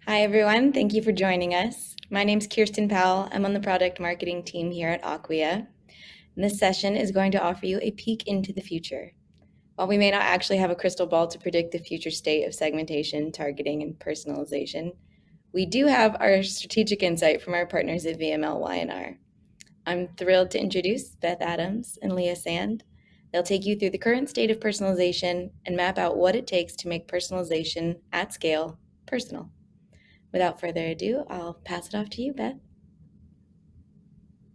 Hi, everyone. Thank you for joining us. My name's Kirsten Powell. I'm on the product marketing team here at Acquia. And this session is going to offer you a peek into the future. While we may not actually have a crystal ball to predict the future state of segmentation, targeting, and personalization, we do have our strategic insight from our partners at VML Y&R. I'm thrilled to introduce Beth Adams and Leah Sand. They'll take you through the current state of personalization and map out what it takes to make personalization at scale personal. Without further ado, I'll pass it off to you, Beth.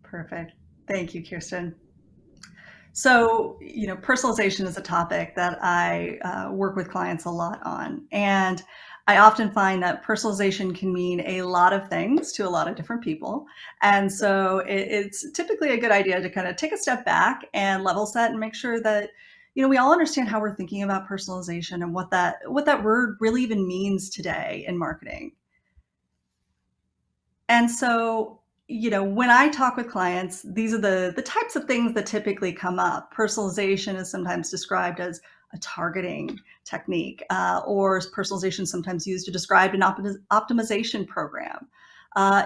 Perfect. Thank you, Kirsten. So, personalization is a topic that I work with clients a lot on. And I often find that personalization can mean a lot of things to a lot of different people. And so it's typically a good idea to kind of take a step back and level set and make sure that, we all understand how we're thinking about personalization and what that word really even means today in marketing. And so, when I talk with clients, these are the types of things that typically come up. Personalization is sometimes described as a targeting technique, or is personalization sometimes used to describe an optimization program.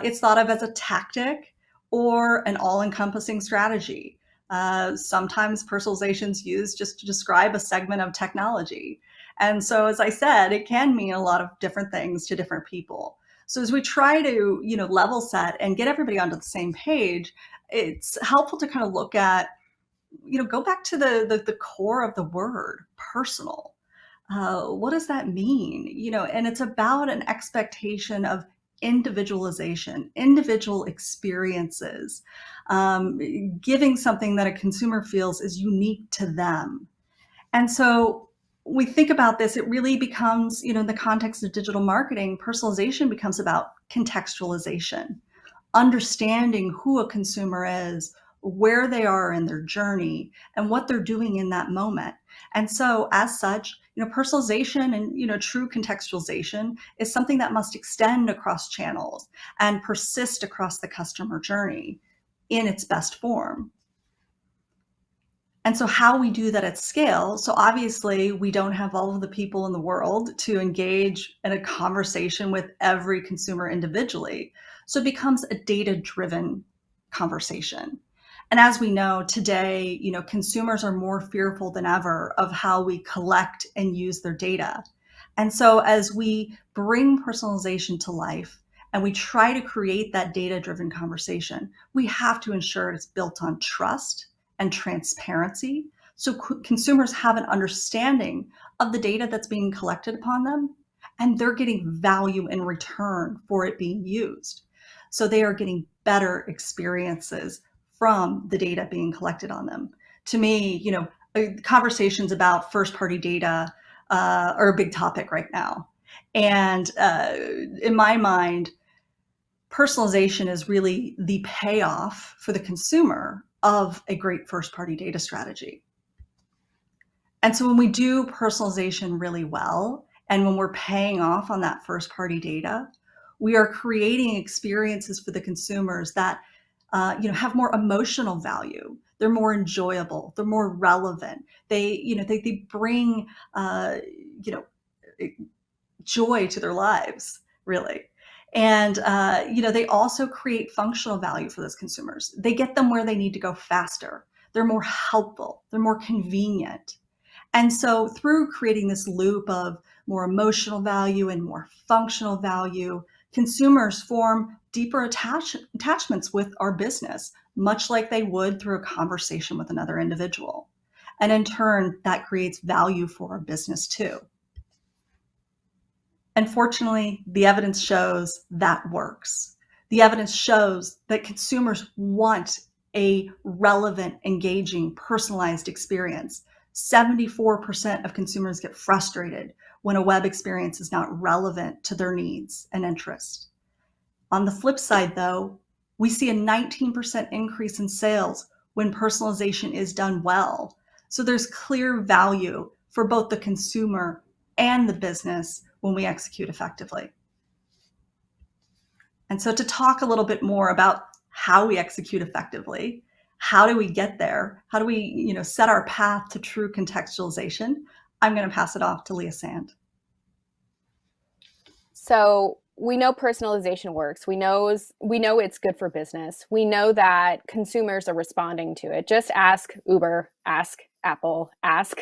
It's thought of as a tactic or an all-encompassing strategy. Sometimes personalization is used just to describe a segment of technology. And so, as I said, it can mean a lot of different things to different people. So as we try to, level set and get everybody onto the same page, it's helpful to kind of look at, go back to the core of the word, personal. What does that mean? And it's about an expectation of individualization, individual experiences, giving something that a consumer feels is unique to them. And so we think about this, it really becomes, in the context of digital marketing, personalization becomes about contextualization, understanding who a consumer is, where they are in their journey, and what they're doing in that moment. And so as such, personalization and, true contextualization is something that must extend across channels and persist across the customer journey in its best form. And so how we do that at scale, so obviously we don't have all of the people in the world to engage in a conversation with every consumer individually. So it becomes a data-driven conversation. And as we know today, consumers are more fearful than ever of how we collect and use their data. And so as we bring personalization to life and we try to create that data-driven conversation, we have to ensure it's built on trust and transparency, so consumers have an understanding of the data that's being collected upon them, and they're getting value in return for it being used. So they are getting better experiences from the data being collected on them. To me, conversations about first-party data are a big topic right now. And in my mind, personalization is really the payoff for the consumer of a great first-party data strategy. And so when we do personalization really well, and when we're paying off on that first-party data, we are creating experiences for the consumers that have more emotional value. They're more enjoyable. They're more relevant. They bring joy to their lives, really. And they also create functional value for those consumers. They get them where they need to go faster. They're more helpful. They're more convenient. And so through creating this loop of more emotional value and more functional value, consumers form deeper attachments with our business, much like they would through a conversation with another individual. And in turn, that creates value for our business too. And fortunately, the evidence shows that works. The evidence shows that consumers want a relevant, engaging, personalized experience. 74% of consumers get frustrated when a web experience is not relevant to their needs and interests. On the flip side, though, we see a 19% increase in sales when personalization is done well. So there's clear value for both the consumer and the business when we execute effectively. And so to talk a little bit more about how we execute effectively, how do we get there? How do we, set our path to true contextualization? I'm going to pass it off to Leah Sand. So we know personalization works. We know it's good for business. We know that consumers are responding to it. Just ask Uber, ask Apple, ask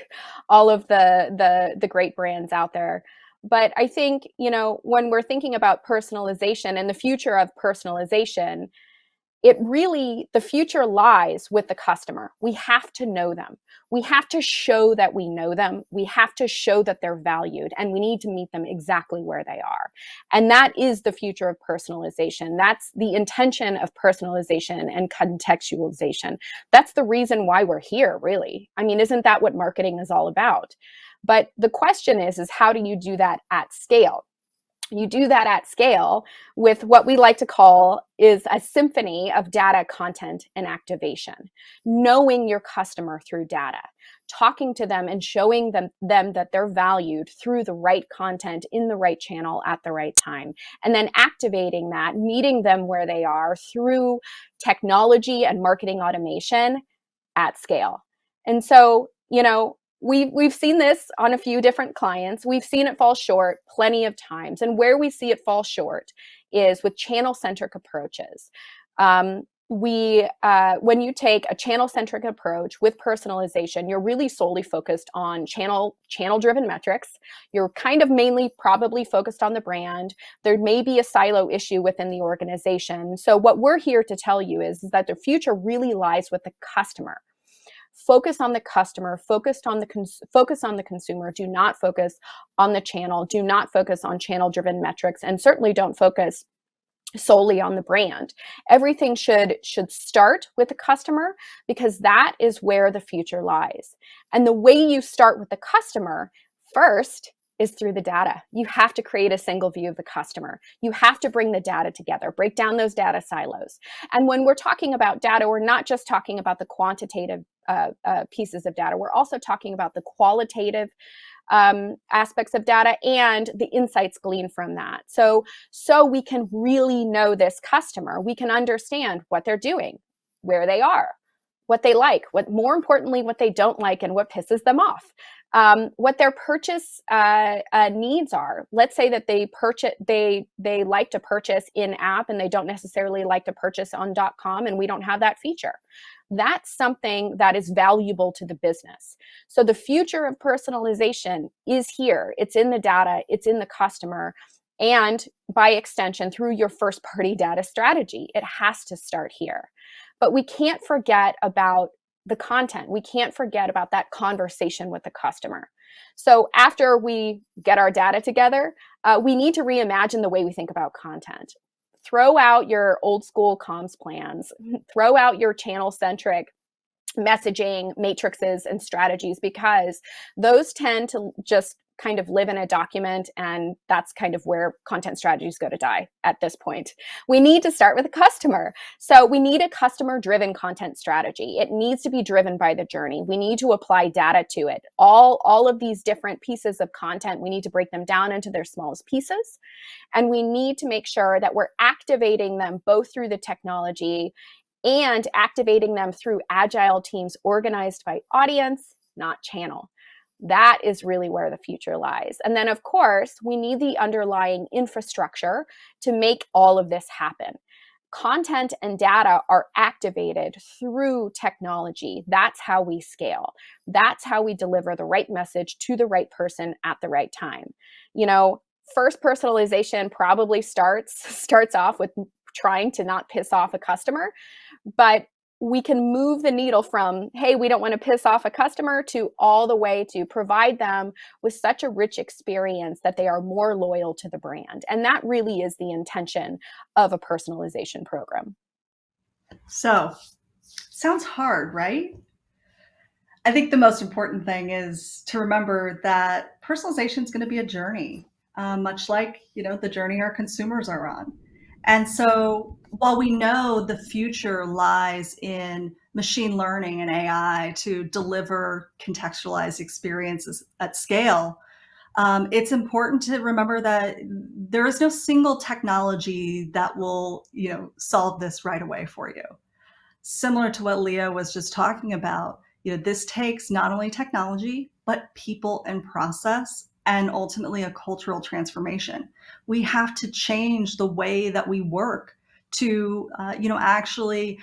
all of the great brands out there. But I think, when we're thinking about personalization and the future of personalization, the future lies with the customer. We have to know them. We have to show that we know them. We have to show that they're valued, and we need to meet them exactly where they are. And that is the future of personalization. That's the intention of personalization and contextualization. That's the reason why we're here, really. I mean, isn't that what marketing is all about? But the question is how do you do that at scale? You do that at scale with what we like to call is a symphony of data, content, and activation. Knowing your customer through data, talking to them and showing them that they're valued through the right content in the right channel at the right time, and then activating that, meeting them where they are through technology and marketing automation at scale. And so, we've seen this on a few different clients. We've seen it fall short plenty of times. And where we see it fall short is with channel-centric approaches. When you take a channel-centric approach with personalization, you're really solely focused on channel-driven metrics. You're kind of mainly probably focused on the brand. There may be a silo issue within the organization. So what we're here to tell you is that the future really lies with the customer. Focus on the customer, focus on the consumer. Do not focus on the channel. Do not focus on channel-driven metrics, and certainly don't focus solely on the brand. Everything should start with the customer, because that is where the future lies. And the way you start with the customer first is through the data. You have to create a single view of the customer. You have to bring the data together, break down those data silos. And when we're talking about data, we're not just talking about the quantitative pieces of data. We're also talking about the qualitative aspects of data and the insights gleaned from that. So we can really know this customer. We can understand what they're doing, where they are, what they like, more importantly, what they don't like and what pisses them off. What their purchase needs are. Let's say that they like to purchase in app and they don't necessarily like to purchase on .com, and we don't have that feature. That's something that is valuable to the business. So the future of personalization is here. It's in the data, it's in the customer, and by extension, through your first party data strategy. It has to start here. But we can't forget about the content. We can't forget about that conversation with the customer. So after we get our data together, we need to reimagine the way we think about content. Throw out your old school comms plans, throw out your channel-centric messaging matrices and strategies, because those tend to just kind of live in a document, and that's kind of where content strategies go to die at this point. We need to start with a customer. So we need a customer-driven content strategy. It needs to be driven by the journey. We need to apply data to it. All of these different pieces of content, we need to break them down into their smallest pieces, and we need to make sure that we're activating them both through the technology and activating them through agile teams organized by audience, not channel. That is really where the future lies. And then, of course, we need the underlying infrastructure to make all of this happen. Content and data are activated through technology. That's how we scale. That's how we deliver the right message to the right person at the right time. First, personalization probably starts off with trying to not piss off a customer, but we can move the needle from, hey, we don't want to piss off a customer, to all the way to provide them with such a rich experience that they are more loyal to the brand. And that really is the intention of a personalization program. So, sounds hard, right? I think the most important thing is to remember that personalization is going to be a journey, much like the journey our consumers are on. And so, while we know the future lies in machine learning and AI to deliver contextualized experiences at scale, it's important to remember that there is no single technology that will, solve this right away for you. Similar to what Leah was just talking about, this takes not only technology, but people and process and ultimately a cultural transformation. We have to change the way that we work to, actually,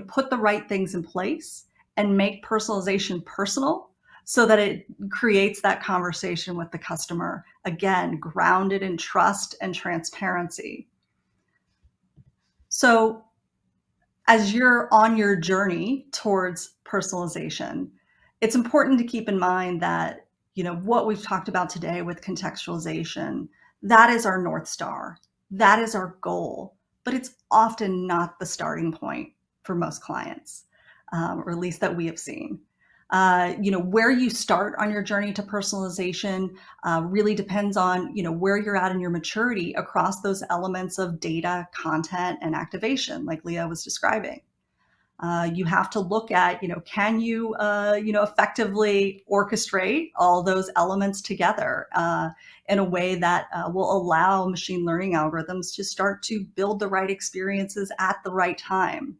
put the right things in place and make personalization personal so that it creates that conversation with the customer, again, grounded in trust and transparency. So as you're on your journey towards personalization, it's important to keep in mind that, what we've talked about today with contextualization, that is our North Star. That is our goal, but it's often not the starting point for most clients, or at least that we have seen. Where you start on your journey to personalization really depends on, where you're at in your maturity across those elements of data, content, and activation, like Leah was describing. You have to look at, can you, effectively orchestrate all those elements together in a way that will allow machine learning algorithms to start to build the right experiences at the right time.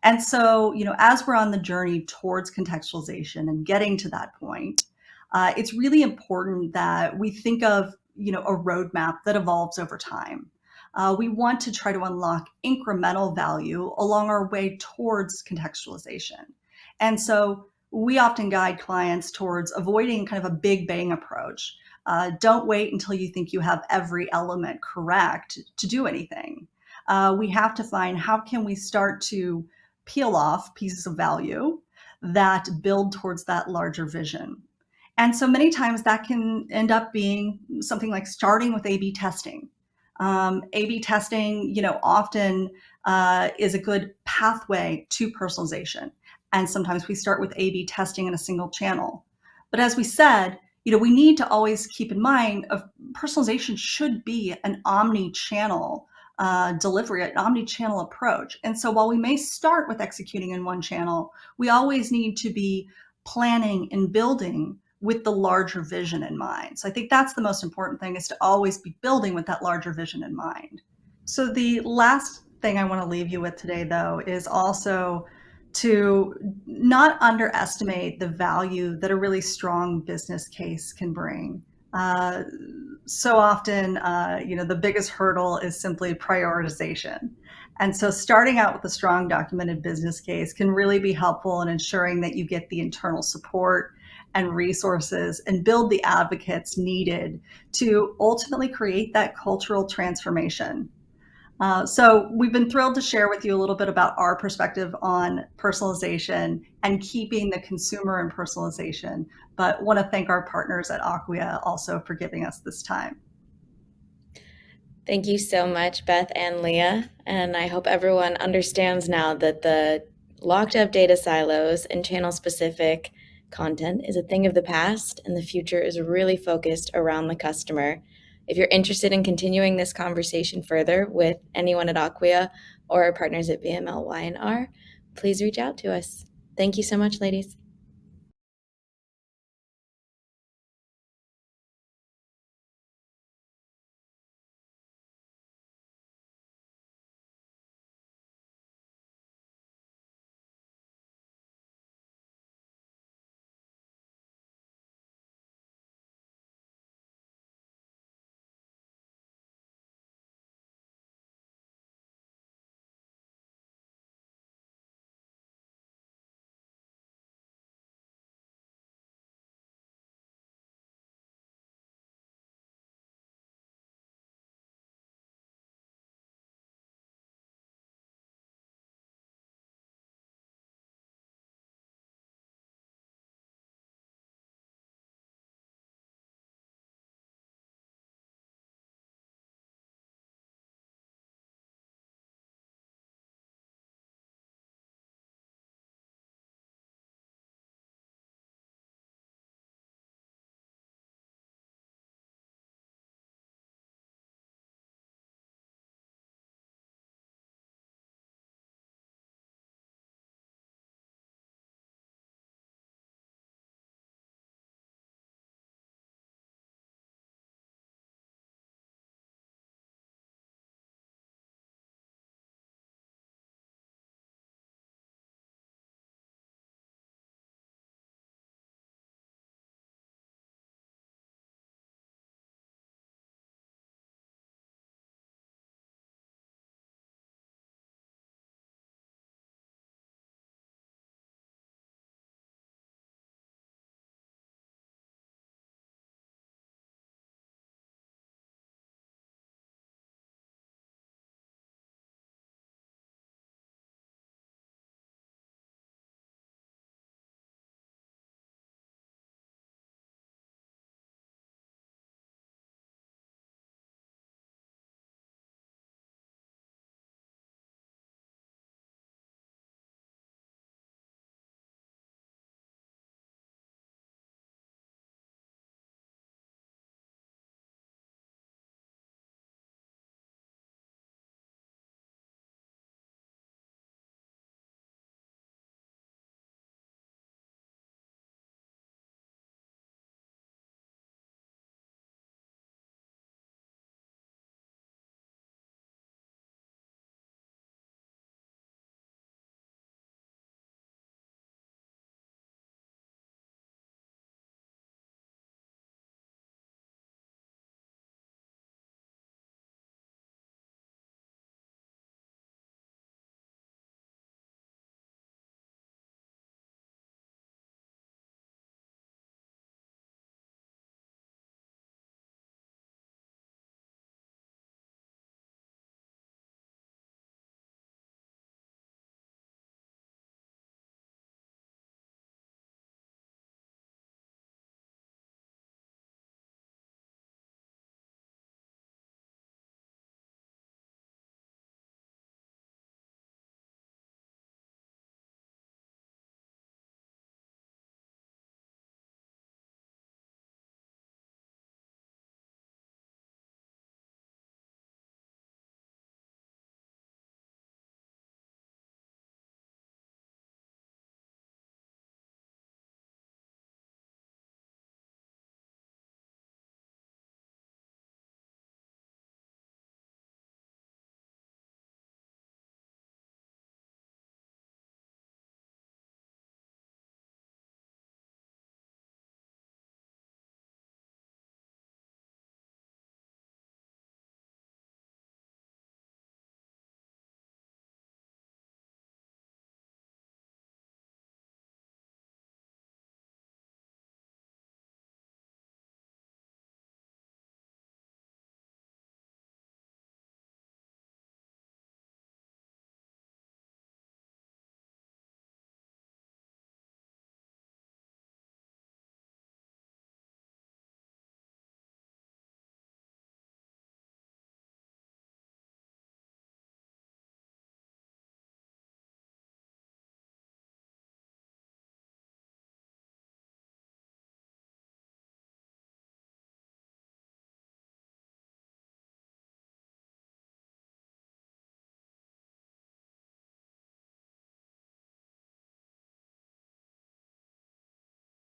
And so, as we're on the journey towards contextualization and getting to that point, it's really important that we think of, a roadmap that evolves over time. We want to try to unlock incremental value along our way towards contextualization. And so we often guide clients towards avoiding kind of a big bang approach. Don't wait until you think you have every element correct to do anything. We have to find how can we start to peel off pieces of value that build towards that larger vision. And so many times that can end up being something like starting with A/B testing. A/B testing, often is a good pathway to personalization. And sometimes we start with A/B testing in a single channel. But as we said, we need to always keep in mind of personalization should be an omni-channel delivery, an omni-channel approach. And so while we may start with executing in one channel, we always need to be planning and building with the larger vision in mind. So I think that's the most important thing, is to always be building with that larger vision in mind. So the last thing I want to leave you with today, though, is also to not underestimate the value that a really strong business case can bring. Uh, so often, the biggest hurdle is simply prioritization. And so starting out with a strong documented business case can really be helpful in ensuring that you get the internal support and resources and build the advocates needed to ultimately create that cultural transformation. So we've been thrilled to share with you a little bit about our perspective on personalization and keeping the consumer in personalization, but want to thank our partners at Acquia also for giving us this time. Thank you so much, Beth and Leah. And I hope everyone understands now that the locked up data silos and channel specific content is a thing of the past, and the future is really focused around the customer. If you're interested in continuing this conversation further with anyone at Acquia or our partners at BML Y&R, please reach out to us. Thank you so much, ladies.